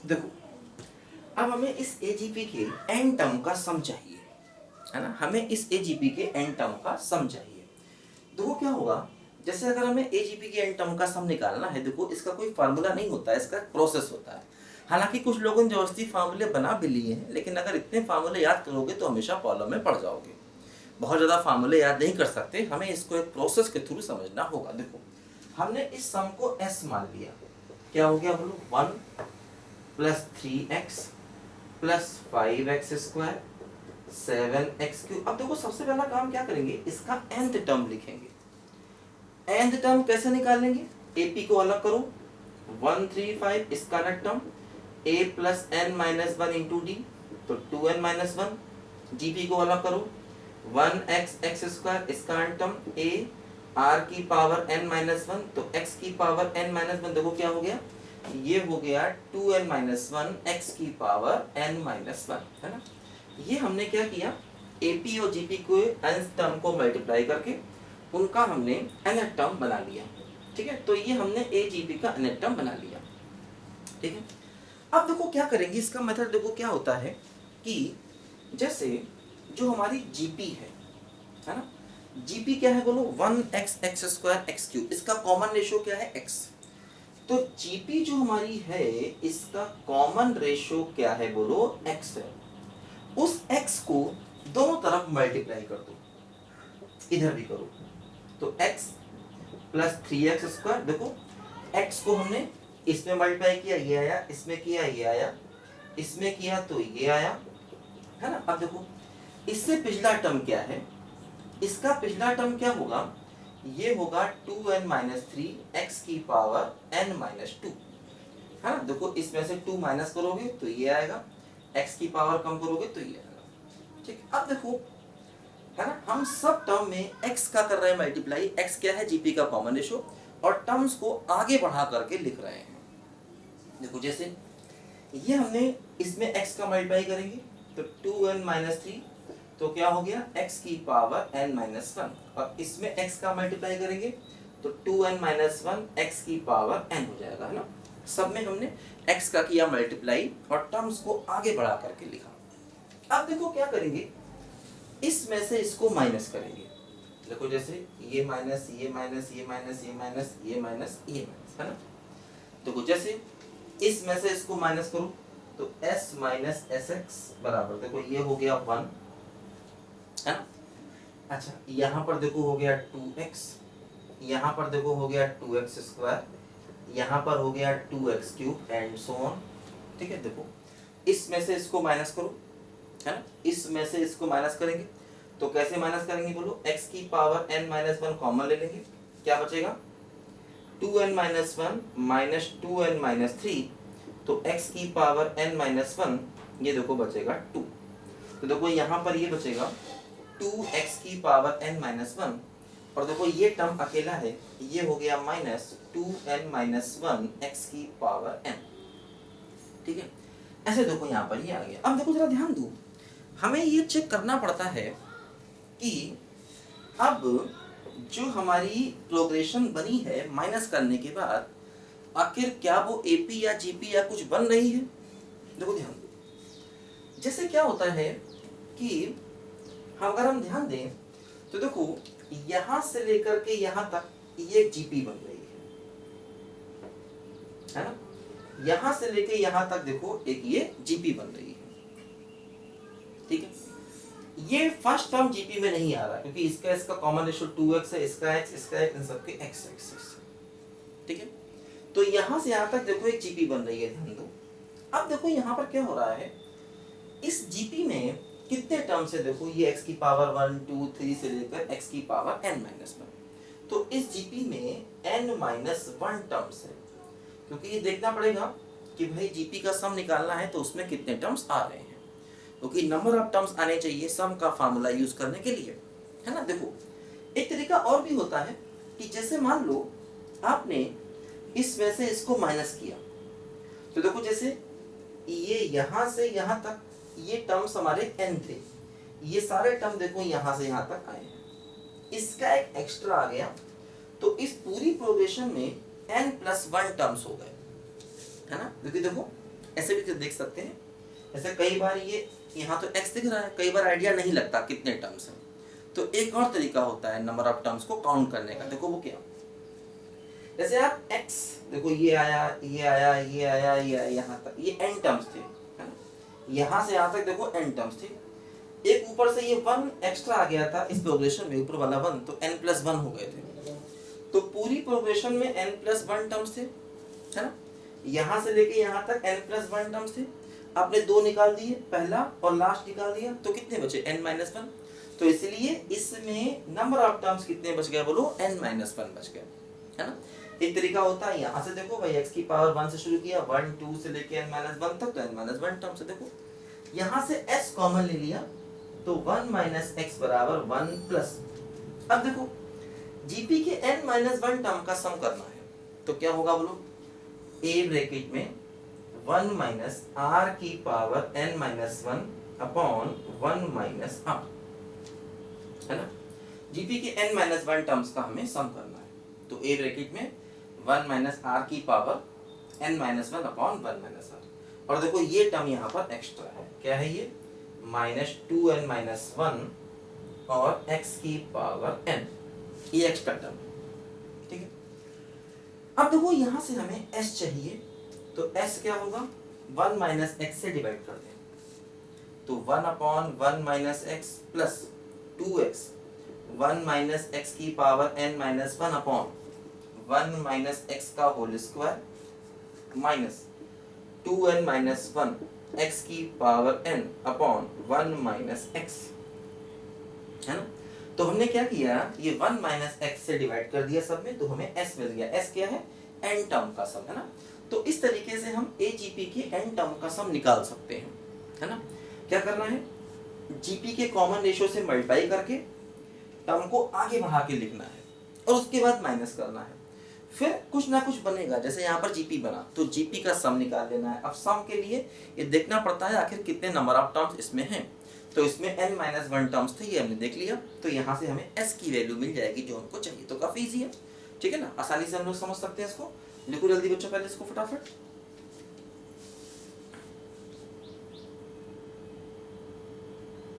देखो अब हमें इस एजीपी के एन टर्म का सम चाहिए, है ना, हमें इस एजीपी के एन टर्म का सम चाहिए। देखो क्या होगा, जैसे अगर हमें एजीपी के एन टर्म का सम निकालना है, देखो इसका कोई फार्मूला नहीं होता है, इसका प्रोसेस होता है। हालांकि कुछ लोगों ने जबरदस्ती फार्मूले बना भी लिए हैं, लेकिन अगर इतने फार्मूले याद करोगे तो हमेशा प्रॉब्लम में पड़ जाओगे। बहुत ज़्यादा फार्मूले याद नहीं कर सकते, हमें इसको एक प्रोसेस के थ्रू समझना होगा। देखो हमने इस सम को एस मान लिया, क्या हो गया बोलो, 1 plus 3x plus 5x² 7x³ अब देखो सबसे पहला काम क्या करेंगे, इसका nth टर्म लिखेंगे। nth टर्म कैसे निकालेंगे, ap को अलग करो, 135 इसका next term a plus n minus 1 into D, तो 2n माइनस 1, gp को अलग करो, 1x² इसका नेक्स्ट टर्म a r की पावर n माइनस 1, तो x की पावर n माइनस 1, देखो क्या हो गया, ये हो गया 2n माइनस 1 x की पावर n माइनस 1, है ना। ये हमने क्या किया, AP और GP को nth टर्म को मल्टीप्लाई करके उनका हमने nth टर्म बना लिया, ठीक है। तो ये हमने AGP का nth टर्म बना लिया, ठीक है। अब देखो क्या करेंगे, इसका मेथड देखो क्या होता है कि जैसे जो हमारी GP है ना, GP क्या है बोलो, 1x² x³, इसका कॉमन रेशियो क्या है x, तो GP जो हमारी है इसका कॉमन रेशियो क्या है बोलो, x है। उस x को दोनों तरफ मल्टीप्लाई कर दो, इधर भी करो, तो x प्लस 3x², देखो x को हमने इसमें मल्टीप्लाई किया, ये आया, इसमें किया, ये आया, इसमें किया तो ये आया, है ना। अब देखो इससे पिछला टर्म क्या है, इसका पिछला टर्म क्या होगा, ये होगा 2n माइनस 3 x की पावर n माइनस 2, है ना। देखो इसमें से 2 माइनस करोगे तो ये आएगा, x की पावर कम करोगे तो ये आएगा, ठीक। अब देखो, है ना, हम सब टर्म में x का कर रहे हैं मल्टीप्लाई, x क्या है, जीपी का कॉमन रेशियो, और टर्म्स को आगे बढ़ा करके लिख रहे हैं। देखो जैसे ये हमने इसमें x का मल्टीप्लाई करेंगे तो 2n माइनस 3, तो क्या हो गया, x की पावर n माइनस 1, और इसमें x का मल्टीप्लाई करेंगे तो 2n माइनस 1 x की पावर n हो जाएगा, है ना। सब में हमने x का किया मल्टीप्लाई और टर्म्स को आगे बढ़ा करके लिखा। अब देखो क्या करेंगे, इसमें से इसको माइनस करेंगे, देखो जैसे ये माइनस, ये माइनस, ये माइनस, ये माइनस, ये माइनस, ये माइनस, है ना। देखो जैसे इसमें से इसको माइनस करो तो s माइनस sx बराबर, देखो ये हो गया 1, है ना। अच्छा यहाँ पर देखो हो गया 2x, यहाँ पर देखो हो गया 2x², यहाँ पर हो गया 2x³ एंड सो ऑन, ठीक है। देखो इसमें से इसको माइनस करो, है ना, इसमें से इसको माइनस करेंगे तो कैसे माइनस करेंगे बोलो, x की पावर n माइनस 1 कॉमन ले लेंगे, क्या बचेगा, 2n minus 1 minus 2n minus 3, तो x की पावर n माइनस 1, ये देखो बचेगा 2, तो देखो यहाँ पर ये बचेगा 2x की पावर n माइनस 1, और देखो ये टर्म अकेला है, ये हो गया माइनस 2n माइनस 1 x की पावर n, ठीक है। ऐसे देखो यहाँ पर ये आ गया। अब देखो जरा ध्यान दो, हमें ये चेक करना पड़ता है कि अब जो हमारी प्रोग्रेशन बनी है माइनस करने के बाद, आखिर क्या वो एपी या जीपी या कुछ बन रही है। देखो ध्यान दो, जैसे क्या होता है कि अगर हम ध्यान दें तो देखो यहां से लेकर के यहां तक ये जीपी बन रही है ना, यहां से लेके यहां तक देखो एक ये जीपी बन रही है, ठीक है। ये फर्स्ट टर्म जीपी में नहीं आ रहा क्योंकि इसका कॉमन रेशियो 2x है, इसका x, इन सबके x, ठीक है। तो यहां से यहां तक देखो एक जीपी बन रही है, ध्यान दो। अब देखो यहां पर क्या हो रहा है, इस जीपी में कितने टर्म्स है, देखो ये x की पावर 1 2 3 से लेकर x की पावर n माइनस 1, तो इस जीपी में n माइनस 1 टर्म्स है, क्योंकि ये देखना पड़ेगा कि भाई जीपी का सम निकालना है तो उसमें कितने टर्म्स आ रहे हैं, क्योंकि नंबर ऑफ टर्म्स आने चाहिए सम का फार्मूला यूज करने के लिए, है ना। देखो एक तरीका और भी होता है कि जैसे मान लो आपने इसमें से इसको माइनस किया, तो देखो जैसे ये यहां से यहां तक ये टर्म्स हमारे n थे, ये सारे टर्म देखो यहां से यहां तक आए हैं, इसका एक एक्स्ट्रा आ गया, तो इस पूरी प्रोग्रेशन में n+1 टर्म्स हो गए, है ना। क्योंकि देखो ऐसे भी देख सकते हैं। जैसे कई बार ये यहाँ तो x दिख रहा है, कई बार आइडिया नहीं लगता कितने टर्म्स हैं, तो एक और तरीका होता है नंबर ऑफ टर्म्स को काउंट करने का। देखो वो क्या, जैसे आप x देखो, ये आया ये आया ये आया ये आया, यहाँ तक ये n टर्म्स थे, है ना, यहाँ से यहाँ तक देखो n टर्म्स थे। एक ऊपर से ये 1 एक्स्ट्रा आ गया था इस प्रोग्रेशन में, ऊपर वाला 1, तो n+1 हो गए थे। तो पूरी प्रोग्रेशन में n+1 टर्म्स थे, है ना, यहाँ से लेके यहाँ तक n+1 टर्म्स थे। आपने 2 निकाल दिए, पहला और लास्ट निकाल दिया, तो कितने बचे n-1। तो इसलिए इसमें नंबर ऑफ टर्म्स कितने बच गए बोलो, n-1 बच गए, है ना। एक तरीका होता है यहाँ से देखो भाई, x की पावर 1 से शुरू किया, 1 2 से लेके n-1 तक, तो n-1 टर्म से देखो यहाँ से s कॉमन ले लिया, तो 1 - x बराबर 1 प्लस। अब देखो जीपी के n-1 टर्म का सम करना है, तो क्या होगा बोलो, a ब्रैकेट में 1 - r की पावर n-1 अपॉन 1 - r, है ना। जीपी के n-1 टर्म्स का हमें सम करना है, तो a ब्रैकेट में 1 - r की पावर n-1 अपॉन 1 - r, और देखो ये टर्म यहाँ पर एक्स्ट्रा है, क्या है ये, -2n-1 और x की पावर n, ये एक्स्ट्रा टर्म, ठीक है। अब देखो यहाँ से हमें s चाहिए, तो s क्या होगा, 1 - x से डिवाइड कर दें, तो 1 upon 1 - x plus 2x, 1 - x की पावर n-1 अपॉन 1 - x का whole square minus 2n-1 x की पावर n अपॉन 1 - x, है ना। तो हमने क्या किया, ये 1 - x से डिवाइड कर दिया सब में, तो हमें s मिल गया। s क्या है, n टर्म का सम, है ना। तो इस तरीके से हम AGP के n टर्म का सम निकाल सकते हैं, है ना। क्या करना है, GP के कॉमन रेशियो से मल्टीप्लाई करके टर्म को आगे बढ़ा के लिखना है, और उसके बाद माइनस करना है, फिर कुछ ना कुछ बनेगा। जैसे यहाँ पर GP बना, तो GP का सम निकाल लेना है। अब सम के लिए ये देखना पड़ता है आखिर कितने नंबर ऑफ टर्म्स इसमें हैं, तो इसमें n-1 टर्म्स थे, ये हमने देख लिया, तो यहाँ से हमें s की वैल्यू मिल जाएगी जो हमको चाहिए। तो काफी इजी है, ठीक है ना, आसानी से हम लोग समझ सकते हैं इसको। लिखो जल्दी बच्चों पहले इसको फटाफट।